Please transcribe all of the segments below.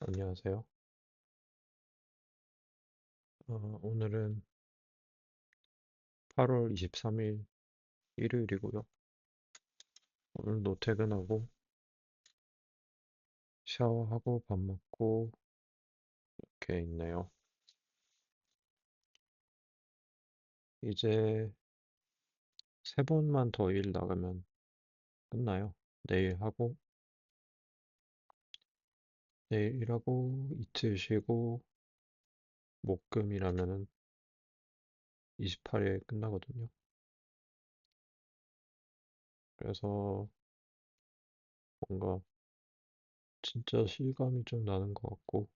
안녕하세요. 오늘은 8월 23일 일요일이고요. 오늘도 퇴근하고 샤워하고 밥 먹고 이렇게 있네요. 이제 세 번만 더 일 나가면 끝나요. 내일 하고 내일 일하고 이틀 쉬고 목금이라면은 28일 끝나거든요. 그래서 뭔가 진짜 실감이 좀 나는 것 같고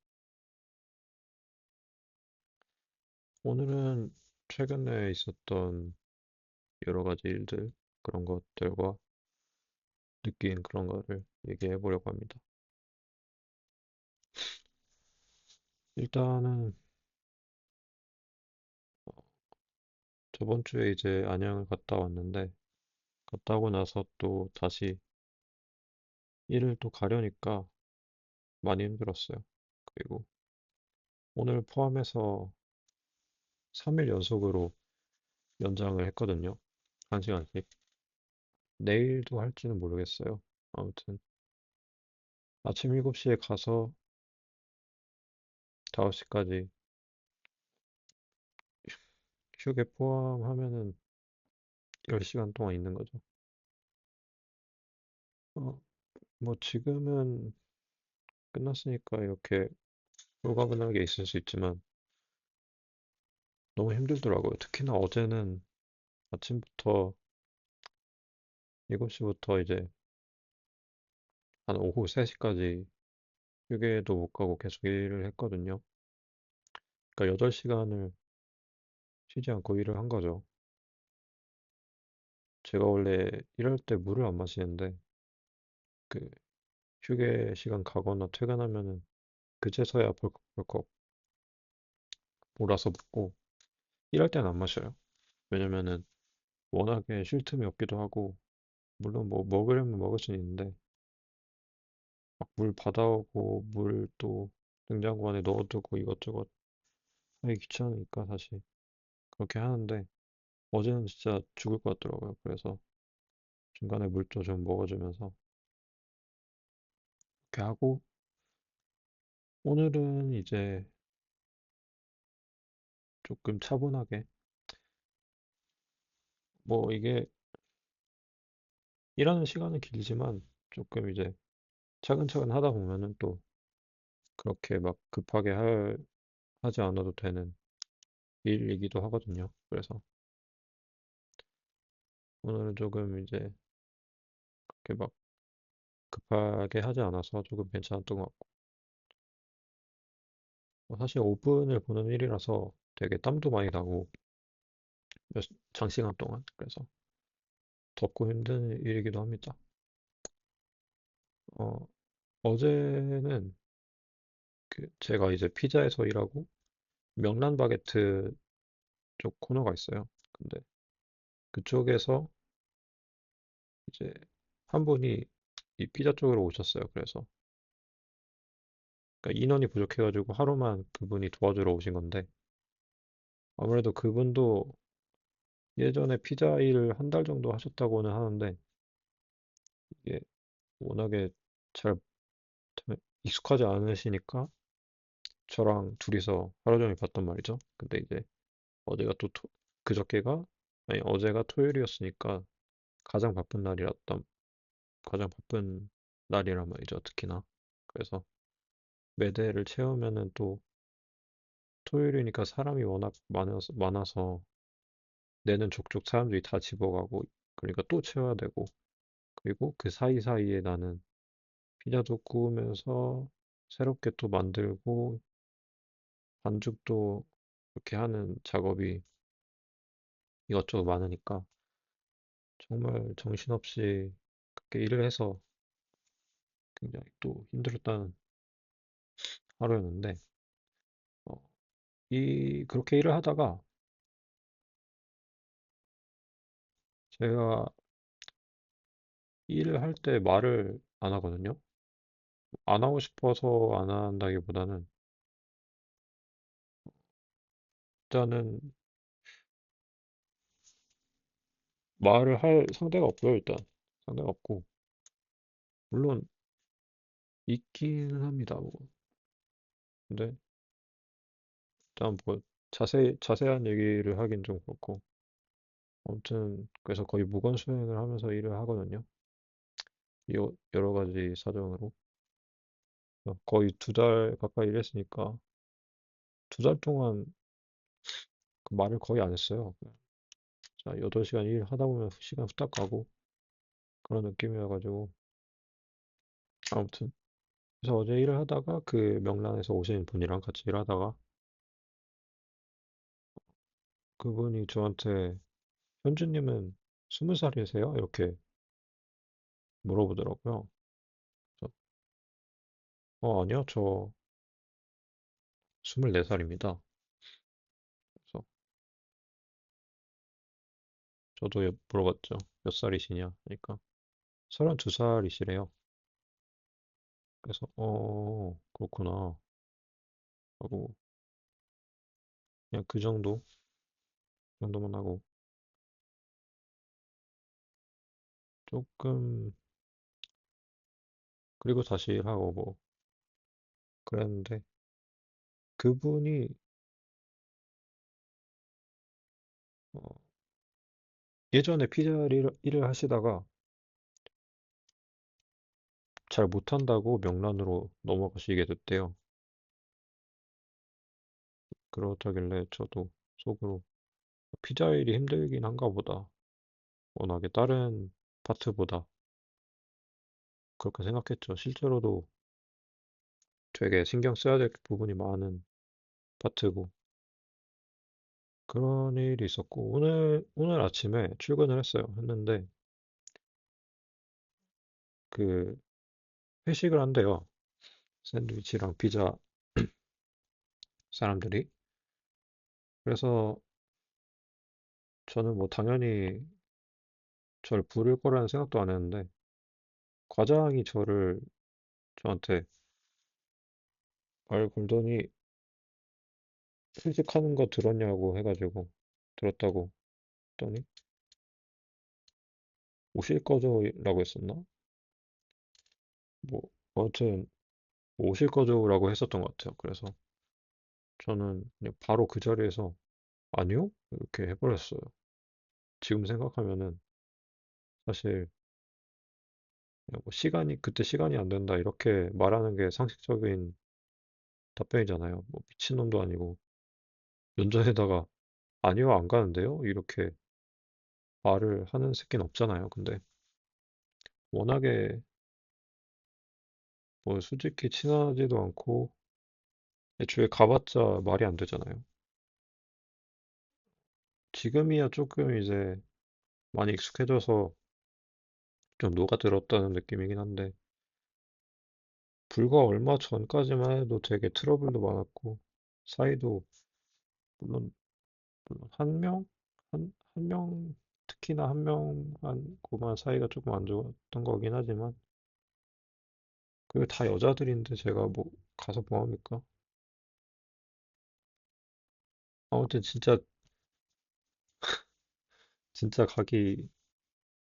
오늘은 최근에 있었던 여러 가지 일들 그런 것들과 느낀 그런 거를 얘기해 보려고 합니다. 일단은 저번 주에 이제 안양을 갔다 왔는데 갔다 오고 나서 또 다시 일을 또 가려니까 많이 힘들었어요. 그리고 오늘 포함해서 3일 연속으로 연장을 했거든요. 1시간씩. 내일도 할지는 모르겠어요. 아무튼 아침 7시에 가서 5시까지 휴게 포함하면은 10시간 동안 있는 거죠. 어, 뭐 지금은 끝났으니까 이렇게 홀가분하게 있을 수 있지만 너무 힘들더라고요. 특히나 어제는 아침부터 7시부터 이제 한 오후 3시까지 휴게도 못 가고 계속 일을 했거든요. 그러니까 8시간을 쉬지 않고 일을 한 거죠. 제가 원래 일할 때 물을 안 마시는데 그 휴게 시간 가거나 퇴근하면은 그제서야 벌컥벌컥 몰아서 먹고 일할 때는 안 마셔요. 왜냐면은 워낙에 쉴 틈이 없기도 하고 물론 뭐 먹으려면 먹을 수는 있는데 막 물 받아오고 물 또 냉장고 안에 넣어두고 이것저것 하기 귀찮으니까 사실 그렇게 하는데 어제는 진짜 죽을 것 같더라고요. 그래서 중간에 물도 좀 먹어주면서 이렇게 하고 오늘은 이제 조금 차분하게 뭐 이게 일하는 시간은 길지만 조금 이제 차근차근 하다 보면은 또 그렇게 막 급하게 하지 않아도 되는 일이기도 하거든요. 그래서 오늘은 조금 이제 그렇게 막 급하게 하지 않아서 조금 괜찮았던 것 같고 사실 5분을 보는 일이라서 되게 땀도 많이 나고 장시간 동안 그래서 덥고 힘든 일이기도 합니다. 어, 어제는 그 제가 이제 피자에서 일하고 명란 바게트 쪽 코너가 있어요. 근데 그쪽에서 이제 한 분이 이 피자 쪽으로 오셨어요. 그래서 그러니까 인원이 부족해가지고 하루만 그분이 도와주러 오신 건데 아무래도 그분도 예전에 피자 일을 한 달 정도 하셨다고는 하는데 이게 워낙에 잘 익숙하지 않으시니까 저랑 둘이서 하루 종일 봤단 말이죠. 근데 이제 어제가 또 그저께가 아니 어제가 토요일이었으니까 가장 바쁜 날이었던 가장 바쁜 날이란 말이죠. 특히나 그래서 매대를 채우면은 또 토요일이니까 사람이 워낙 많아서 내는 족족 사람들이 다 집어가고 그러니까 또 채워야 되고 그리고 그 사이사이에 나는 피자도 구우면서 새롭게 또 만들고 반죽도 이렇게 하는 작업이 이것저것 많으니까 정말 정신없이 그렇게 일을 해서 굉장히 또 힘들었다는 하루였는데 어, 그렇게 일을 하다가 제가 일을 할 때 말을 안 하거든요. 안 하고 싶어서 안 한다기보다는 일단은 말을 할 상대가 없고요, 일단. 상대가 없고. 물론 있기는 합니다, 뭐. 근데 일단 뭐 자세한 얘기를 하긴 좀 그렇고. 아무튼 그래서 거의 무건 수행을 하면서 일을 하거든요. 여러 가지 사정으로. 거의 2달 가까이 일했으니까 2달 동안 그 말을 거의 안 했어요. 자, 8시간 일 하다 보면 시간 후딱 가고 그런 느낌이어가지고 아무튼 그래서 어제 일을 하다가 그 명란에서 오신 분이랑 같이 일하다가 그분이 저한테 현주님은 20살이세요? 이렇게 물어보더라고요. 그래서 아니요, 저 24살입니다. 그래서 저도 물어봤죠. 몇 살이시냐? 그러니까 32살이시래요. 그래서 그렇구나 하고 그냥 그 정도만 하고 조금 그리고 다시 일하고 뭐 그랬는데 그분이 어, 예전에 피자 일을 하시다가 잘 못한다고 명란으로 넘어가시게 됐대요. 그렇다길래 저도 속으로 피자 일이 힘들긴 한가 보다. 워낙에 다른 파트보다 그렇게 생각했죠. 실제로도 되게 신경 써야 될 부분이 많은 파트고 그런 일이 있었고 오늘 아침에 출근을 했는데 그 회식을 한대요. 샌드위치랑 피자 사람들이. 그래서 저는 뭐 당연히 저를 부를 거라는 생각도 안 했는데 과장이 저한테 말 걸더니 회식하는 거 들었냐고 해가지고 들었다고 했더니 오실 거죠라고 했었나? 뭐 아무튼 뭐 오실 거죠라고 했었던 것 같아요. 그래서 저는 그냥 바로 그 자리에서 아니요? 이렇게 해버렸어요. 지금 생각하면은 사실 그냥 뭐 그때 시간이 안 된다 이렇게 말하는 게 상식적인 답변이잖아요. 뭐 미친놈도 아니고 면전에다가 아니요, 안 가는데요? 이렇게 말을 하는 새끼는 없잖아요. 근데 워낙에 뭐 솔직히 친하지도 않고 애초에 가봤자 말이 안 되잖아요. 지금이야 조금 이제 많이 익숙해져서 좀 녹아들었다는 느낌이긴 한데 불과 얼마 전까지만 해도 되게 트러블도 많았고 사이도 물론 한 명? 한 명, 특히나 한 명만 고만 사이가 조금 안 좋았던 거긴 하지만 그게 다 여자들인데 제가 뭐 가서 뭐 합니까? 아무튼 진짜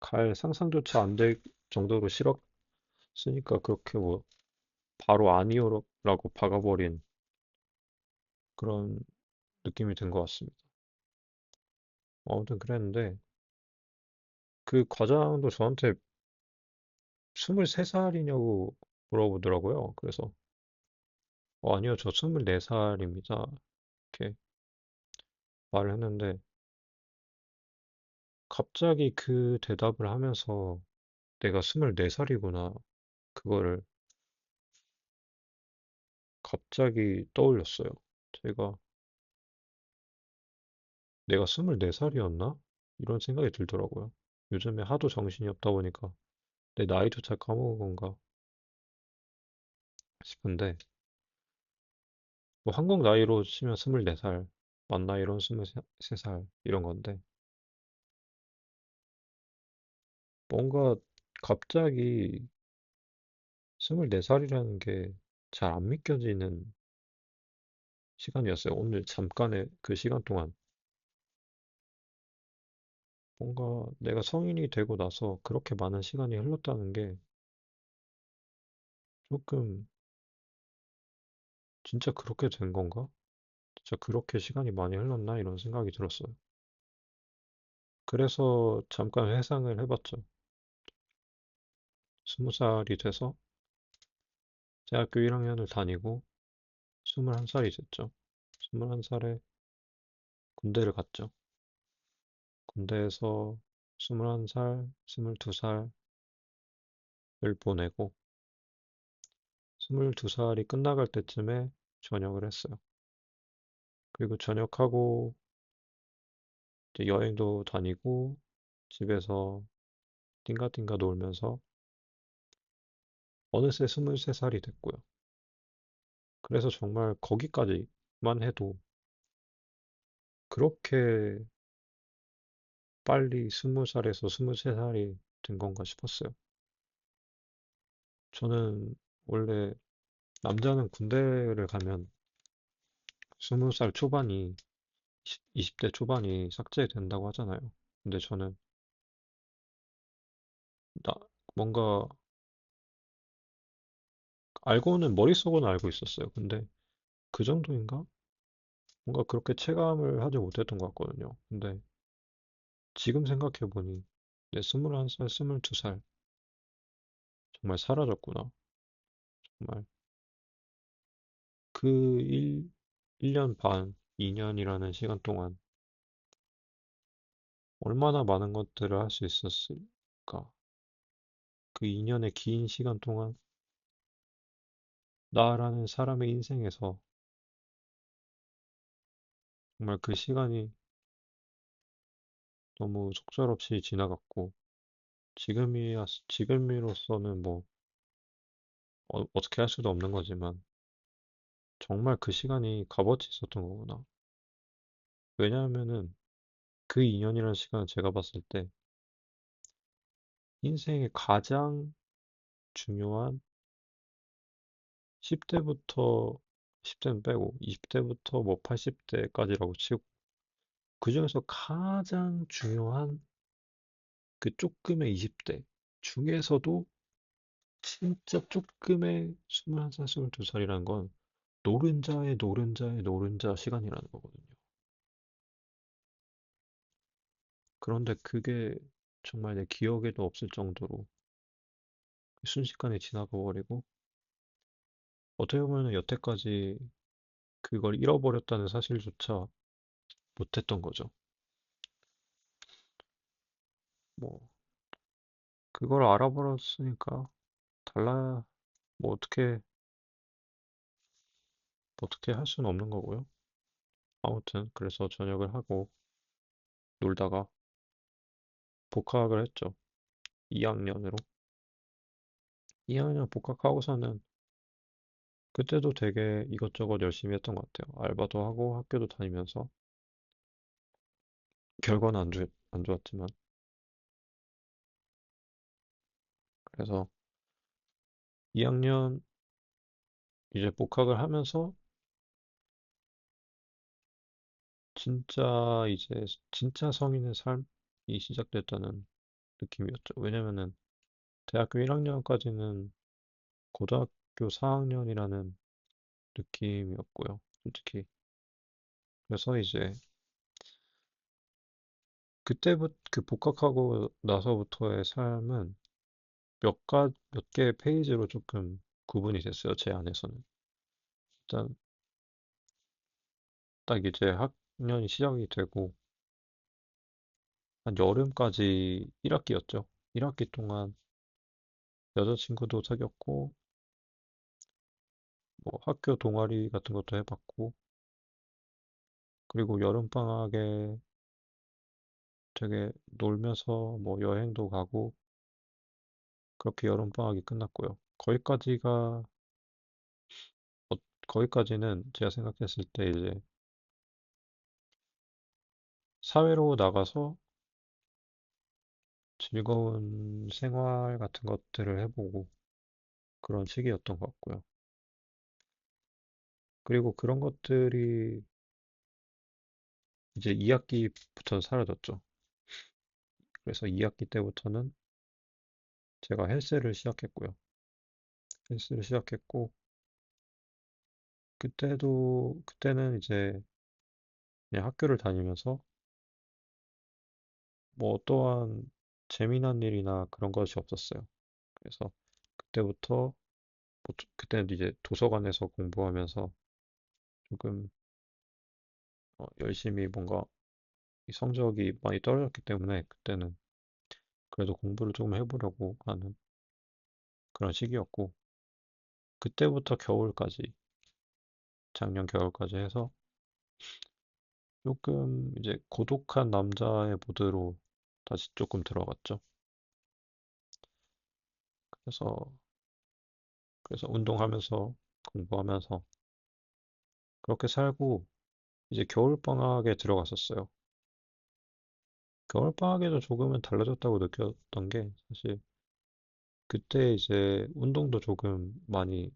갈 상상조차 안 될 정도로 싫었으니까 그렇게 뭐 바로 아니오라고 박아버린 그런 느낌이 든 것 같습니다. 아무튼 그랬는데 그 과장도 저한테 23살이냐고 물어보더라고요. 그래서 아니요, 저 24살입니다. 이렇게 말을 했는데 갑자기 그 대답을 하면서 내가 24살이구나. 그거를 갑자기 떠올렸어요. 제가 내가 24살이었나? 이런 생각이 들더라고요. 요즘에 하도 정신이 없다 보니까 내 나이조차 까먹은 건가 싶은데 뭐 한국 나이로 치면 24살, 만 나이로는 23살 이런 건데 뭔가 갑자기 24살이라는 게 잘 안 믿겨지는 시간이었어요. 오늘 잠깐의 그 시간 동안 뭔가 내가 성인이 되고 나서 그렇게 많은 시간이 흘렀다는 게 조금 진짜 그렇게 된 건가? 진짜 그렇게 시간이 많이 흘렀나? 이런 생각이 들었어요. 그래서 잠깐 회상을 해봤죠. 20살이 돼서 대학교 1학년을 다니고 21살이 됐죠. 21살에 군대를 갔죠. 군대에서 21살, 22살을 보내고 22살이 끝나갈 때쯤에 전역을 했어요. 그리고 전역하고 이제 여행도 다니고 집에서 띵가띵가 놀면서 어느새 23살이 됐고요. 그래서 정말 거기까지만 해도 그렇게 빨리 20살에서 23살이 된 건가 싶었어요. 저는 원래 남자는 군대를 가면 20살 초반이 20대 초반이 삭제된다고 하잖아요. 근데 저는 나 뭔가 알고는 머릿속은 알고 있었어요. 근데 그 정도인가? 뭔가 그렇게 체감을 하지 못했던 것 같거든요. 근데 지금 생각해보니 내 21살, 22살 정말 사라졌구나. 정말 그 1년 반, 2년이라는 시간 동안 얼마나 많은 것들을 할 수 있었을까? 그 2년의 긴 시간 동안 나라는 사람의 인생에서 정말 그 시간이 너무 속절없이 지나갔고 지금으로서는 뭐 어떻게 할 수도 없는 거지만 정말 그 시간이 값어치 있었던 거구나. 왜냐하면은 그 2년이라는 시간을 제가 봤을 때 인생의 가장 중요한 10대부터 10대는 빼고 20대부터 뭐 80대까지라고 치고 그중에서 가장 중요한 그 쪼끔의 20대 중에서도 진짜 쪼끔의 21살, 22살이라는 건 노른자의 노른자의 노른자 시간이라는 거거든요. 그런데 그게 정말 내 기억에도 없을 정도로 순식간에 지나가 버리고 어떻게 보면 여태까지 그걸 잃어버렸다는 사실조차 못했던 거죠. 뭐 그걸 알아버렸으니까 달라 뭐 어떻게 할 수는 없는 거고요. 아무튼 그래서 전역을 하고 놀다가 복학을 했죠. 2학년으로. 2학년 복학하고서는 그때도 되게 이것저것 열심히 했던 것 같아요. 알바도 하고 학교도 다니면서 결과는 안 좋았지만 그래서 2학년 이제 복학을 하면서 진짜 성인의 삶이 시작됐다는 느낌이었죠. 왜냐면은 대학교 1학년까지는 고등학교 4학년이라는 느낌이었고요. 솔직히. 그래서 이제 그 복학하고 나서부터의 삶은 몇 개의 페이지로 조금 구분이 됐어요. 제 안에서는. 일단 딱 이제 학년이 시작이 되고 한 여름까지 1학기였죠. 1학기 동안 여자친구도 사귀었고 뭐 학교 동아리 같은 것도 해봤고 그리고 여름방학에 되게 놀면서 뭐 여행도 가고 그렇게 여름방학이 끝났고요. 어, 거기까지는 제가 생각했을 때 이제 사회로 나가서 즐거운 생활 같은 것들을 해보고 그런 시기였던 것 같고요. 그리고 그런 것들이 이제 2학기부터 사라졌죠. 그래서 2학기 때부터는 제가 헬스를 시작했고요. 헬스를 시작했고, 그때는 이제 그냥 학교를 다니면서 뭐 어떠한 재미난 일이나 그런 것이 없었어요. 그래서 그때부터, 그때는 이제 도서관에서 공부하면서 조금 열심히 뭔가 이 성적이 많이 떨어졌기 때문에 그때는 그래도 공부를 조금 해보려고 하는 그런 시기였고, 그때부터 겨울까지, 작년 겨울까지 해서 조금 이제 고독한 남자의 모드로 다시 조금 들어갔죠. 그래서, 그래서 운동하면서 공부하면서 그렇게 살고 이제 겨울방학에 들어갔었어요. 겨울방학에도 조금은 달라졌다고 느꼈던 게 사실 그때 이제 운동도 조금 많이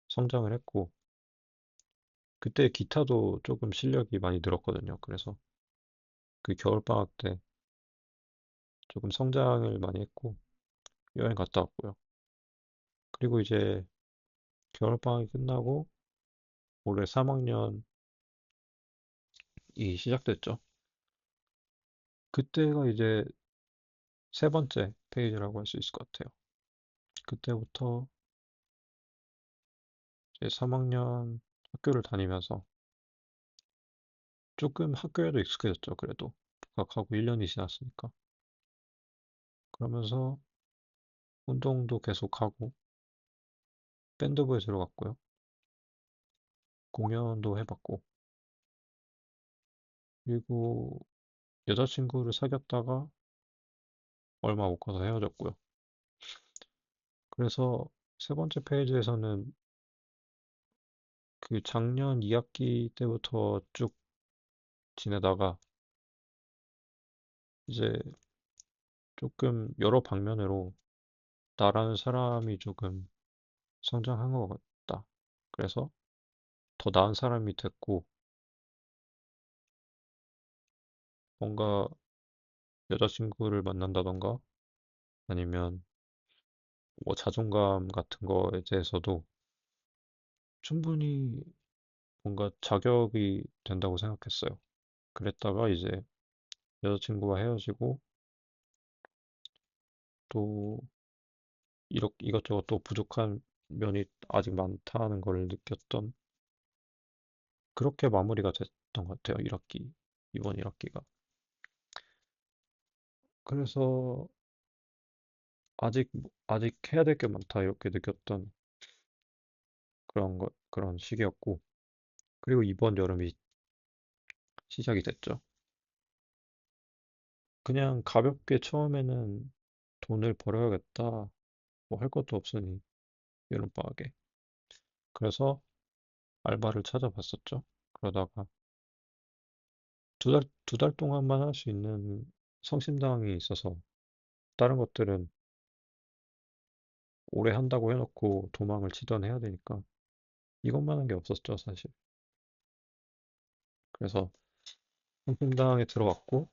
성장을 했고 그때 기타도 조금 실력이 많이 늘었거든요. 그래서 그 겨울방학 때 조금 성장을 많이 했고 여행 갔다 왔고요. 그리고 이제 겨울방학이 끝나고 올해 3학년이 시작됐죠. 그때가 이제 세 번째 페이지라고 할 수 있을 것 같아요. 그때부터 이제 3학년 학교를 다니면서 조금 학교에도 익숙해졌죠. 그래도 복학하고 1년이 지났으니까. 그러면서 운동도 계속하고 밴드부에 들어갔고요. 공연도 해봤고 그리고 여자친구를 사귀었다가 얼마 못 가서 헤어졌고요. 그래서 세 번째 페이지에서는 그 작년 2학기 때부터 쭉 지내다가 이제 조금 여러 방면으로 나라는 사람이 조금 성장한 것 같다. 그래서 더 나은 사람이 됐고 뭔가 여자친구를 만난다던가 아니면 뭐 자존감 같은 거에 대해서도 충분히 뭔가 자격이 된다고 생각했어요. 그랬다가 이제 여자친구와 헤어지고 또 이것저것 또 부족한 면이 아직 많다는 걸 느꼈던 그렇게 마무리가 됐던 것 같아요. 1학기, 이번 1학기가. 그래서 아직 해야 될 게 많다 이렇게 느꼈던 그런 시기였고 그리고 이번 여름이 시작이 됐죠. 그냥 가볍게 처음에는 돈을 벌어야겠다. 뭐 할 것도 없으니 여름방학에. 그래서 알바를 찾아봤었죠. 그러다가 두 달 동안만 할 수 있는 성심당이 있어서 다른 것들은 오래 한다고 해놓고 도망을 치던 해야 되니까 이것만 한 게 없었죠, 사실. 그래서 성심당에 들어갔고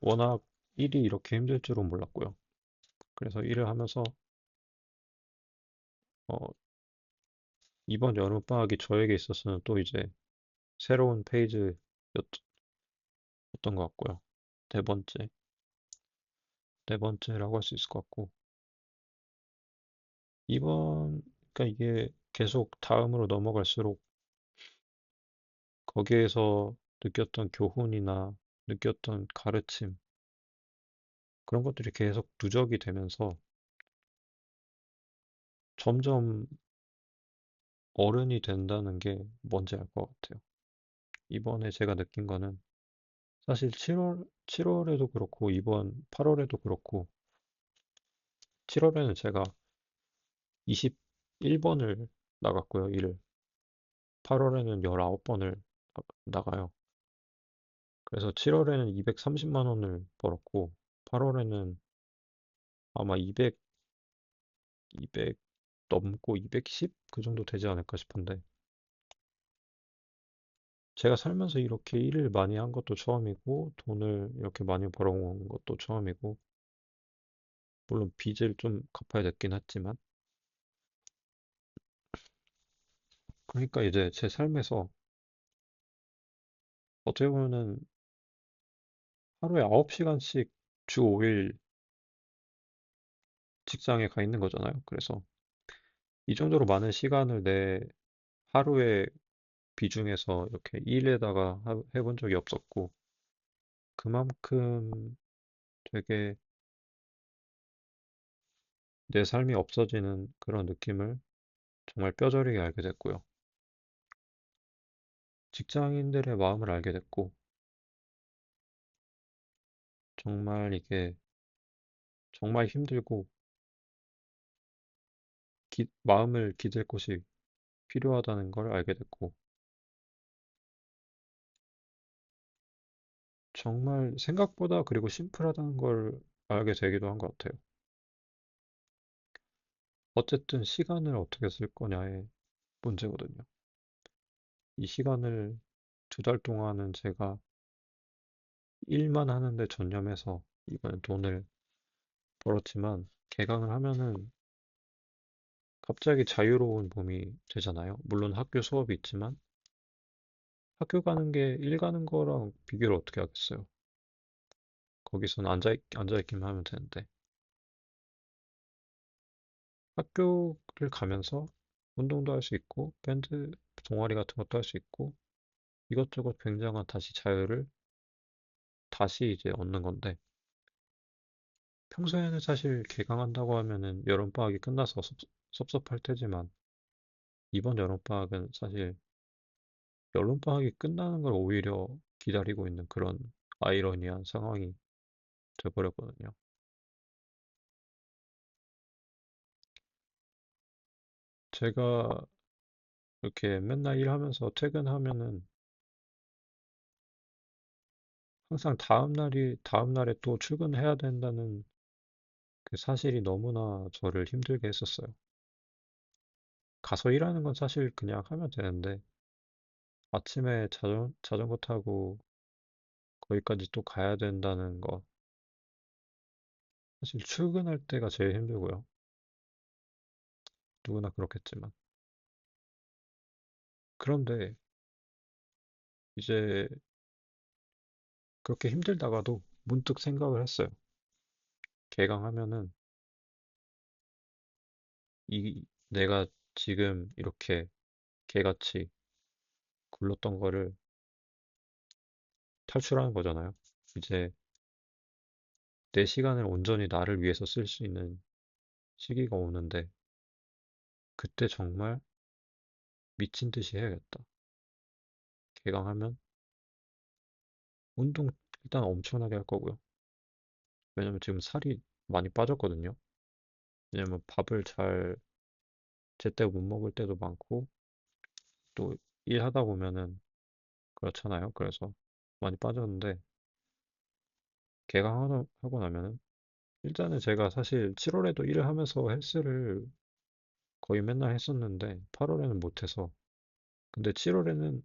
워낙 일이 이렇게 힘들 줄은 몰랐고요. 그래서 일을 하면서 어, 이번 여름방학이 저에게 있어서는 또 이제 새로운 페이지였던 것 같고요. 네 번째, 네 번째라고 할 수 있을 것 같고 그러니까 이게 계속 다음으로 넘어갈수록 거기에서 느꼈던 교훈이나 느꼈던 가르침 그런 것들이 계속 누적이 되면서 점점 어른이 된다는 게 뭔지 알 것 같아요. 이번에 제가 느낀 거는 사실 7월에도 그렇고 이번 8월에도 그렇고 7월에는 제가 21번을 나갔고요, 일을. 8월에는 19번을 나가요. 그래서 7월에는 230만 원을 벌었고 8월에는 아마 200 넘고 210? 그 정도 되지 않을까 싶은데 제가 살면서 이렇게 일을 많이 한 것도 처음이고 돈을 이렇게 많이 벌어온 것도 처음이고 물론 빚을 좀 갚아야 됐긴 했지만 그러니까 이제 제 삶에서 어떻게 보면은 하루에 9시간씩 주 5일 직장에 가 있는 거잖아요. 그래서 이 정도로 많은 시간을 내 하루의 비중에서 이렇게 일에다가 해본 적이 없었고 그만큼 되게 내 삶이 없어지는 그런 느낌을 정말 뼈저리게 알게 됐고요. 직장인들의 마음을 알게 됐고 정말 이게 정말 힘들고 마음을 기댈 곳이 필요하다는 걸 알게 됐고 정말 생각보다 그리고 심플하다는 걸 알게 되기도 한 것 같아요. 어쨌든 시간을 어떻게 쓸 거냐의 문제거든요. 이 시간을 2달 동안은 제가 일만 하는데 전념해서 이번에 돈을 벌었지만 개강을 하면은 갑자기 자유로운 몸이 되잖아요. 물론 학교 수업이 있지만 학교 가는 게 일 가는 거랑 비교를 어떻게 하겠어요. 거기서는 앉아있기만 하면 되는데 학교를 가면서 운동도 할 수 있고 밴드 동아리 같은 것도 할 수 있고 이것저것 굉장한 다시 자유를 다시 이제 얻는 건데 평소에는 사실 개강한다고 하면은 여름방학이 끝나서 섭섭할 테지만 이번 여름방학은 사실 여름방학이 끝나는 걸 오히려 기다리고 있는 그런 아이러니한 상황이 돼버렸거든요. 제가 이렇게 맨날 일하면서 퇴근하면은 항상 다음 날에 또 출근해야 된다는 그 사실이 너무나 저를 힘들게 했었어요. 가서 일하는 건 사실 그냥 하면 되는데 아침에 자전거 타고 거기까지 또 가야 된다는 거 사실 출근할 때가 제일 힘들고요. 누구나 그렇겠지만. 그런데 이제 그렇게 힘들다가도 문득 생각을 했어요. 개강하면은 내가 지금 이렇게 개같이 굴렀던 거를 탈출하는 거잖아요. 이제 내 시간을 온전히 나를 위해서 쓸 수 있는 시기가 오는데 그때 정말 미친 듯이 해야겠다. 개강하면 운동 일단 엄청나게 할 거고요. 왜냐면 지금 살이 많이 빠졌거든요. 왜냐면 밥을 잘 제때 못 먹을 때도 많고 또 일하다 보면은 그렇잖아요. 그래서 많이 빠졌는데 개강하고 나면은 일단은 제가 사실 7월에도 일을 하면서 헬스를 거의 맨날 했었는데 8월에는 못해서 근데 7월에는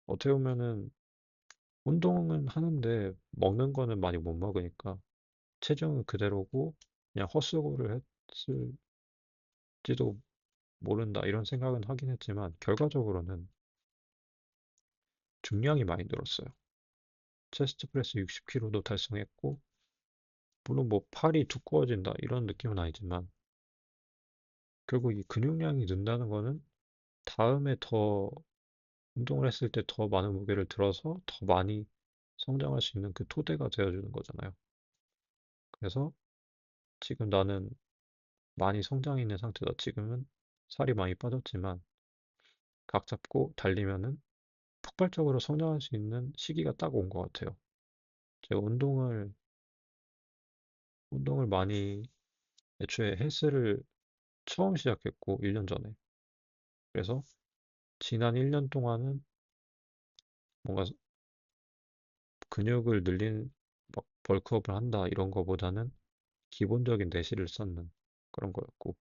어떻게 보면은 운동은 하는데 먹는 거는 많이 못 먹으니까 체중은 그대로고 그냥 헛수고를 했을지도 모른다 이런 생각은 하긴 했지만 결과적으로는 중량이 많이 늘었어요. 체스트 프레스 60kg도 달성했고 물론 뭐 팔이 두꺼워진다 이런 느낌은 아니지만 결국 이 근육량이 는다는 거는 다음에 더 운동을 했을 때 더 많은 무게를 들어서 더 많이 성장할 수 있는 그 토대가 되어주는 거잖아요. 그래서 지금 나는 많이 성장해 있는 상태다. 지금은 살이 많이 빠졌지만 각 잡고 달리면은 폭발적으로 성장할 수 있는 시기가 딱 온 것 같아요. 제가 운동을 많이 애초에 헬스를 처음 시작했고 1년 전에. 그래서 지난 1년 동안은 뭔가 근육을 늘린 막 벌크업을 한다 이런 거보다는 기본적인 내실을 쌓는. 그런 거였고.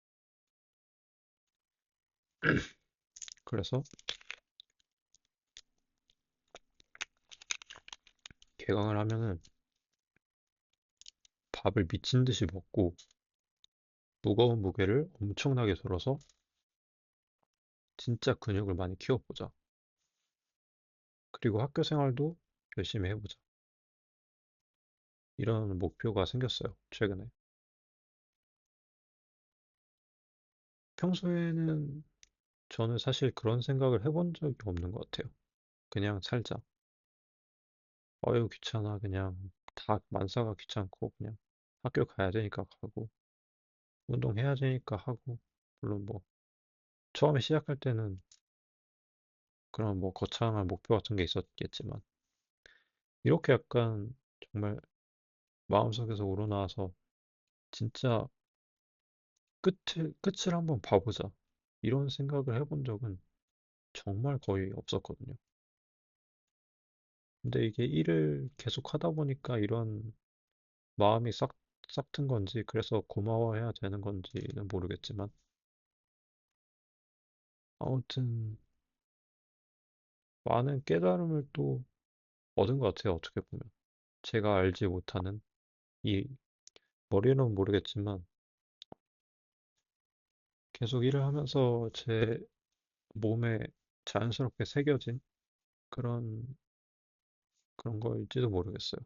그래서 개강을 하면은 밥을 미친 듯이 먹고 무거운 무게를 엄청나게 들어서 진짜 근육을 많이 키워보자. 그리고 학교 생활도 열심히 해보자. 이런 목표가 생겼어요, 최근에. 평소에는 저는 사실 그런 생각을 해본 적이 없는 것 같아요. 그냥 살자. 어휴, 귀찮아. 그냥 다 만사가 귀찮고, 그냥 학교 가야 되니까 가고, 운동해야 되니까 하고, 물론 뭐, 처음에 시작할 때는 그런 뭐 거창한 목표 같은 게 있었겠지만, 이렇게 약간 정말 마음속에서 우러나와서 진짜 끝을 한번 봐보자. 이런 생각을 해본 적은 정말 거의 없었거든요. 근데 이게 일을 계속 하다 보니까 이런 마음이 싹 튼 건지, 그래서 고마워해야 되는 건지는 모르겠지만, 아무튼 많은 깨달음을 또 얻은 것 같아요, 어떻게 보면. 제가 알지 못하는 이 머리로는 모르겠지만, 계속 일을 하면서 제 몸에 자연스럽게 새겨진 그런, 그런 거일지도 모르겠어요.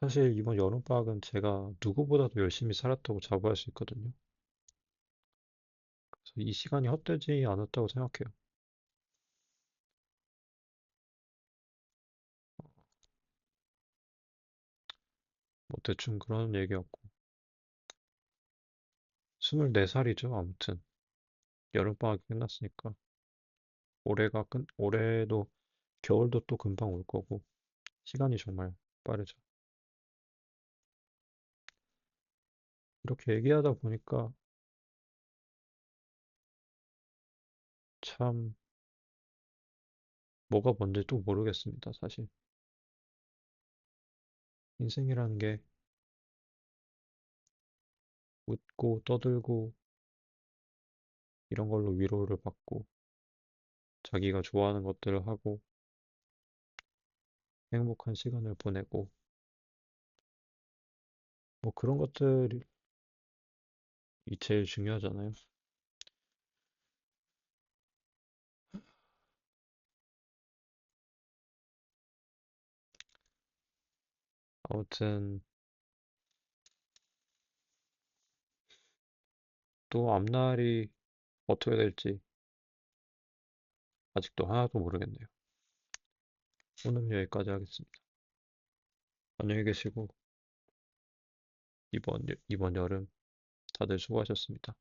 사실 이번 여름방학은 제가 누구보다도 열심히 살았다고 자부할 수 있거든요. 그래서 이 시간이 헛되지 않았다고 생각해요. 뭐 대충 그런 얘기였고. 24살이죠, 아무튼. 여름방학이 끝났으니까. 올해도, 겨울도 또 금방 올 거고, 시간이 정말 빠르죠. 이렇게 얘기하다 보니까 참, 뭐가 뭔지 또 모르겠습니다, 사실. 인생이라는 게 웃고 떠들고, 이런 걸로 위로를 받고, 자기가 좋아하는 것들을 하고, 행복한 시간을 보내고, 뭐 그런 것들이 제일 중요하잖아요. 아무튼, 또 앞날이 어떻게 될지 아직도 하나도 모르겠네요. 오늘은 여기까지 하겠습니다. 안녕히 계시고, 이번 여름 다들 수고하셨습니다.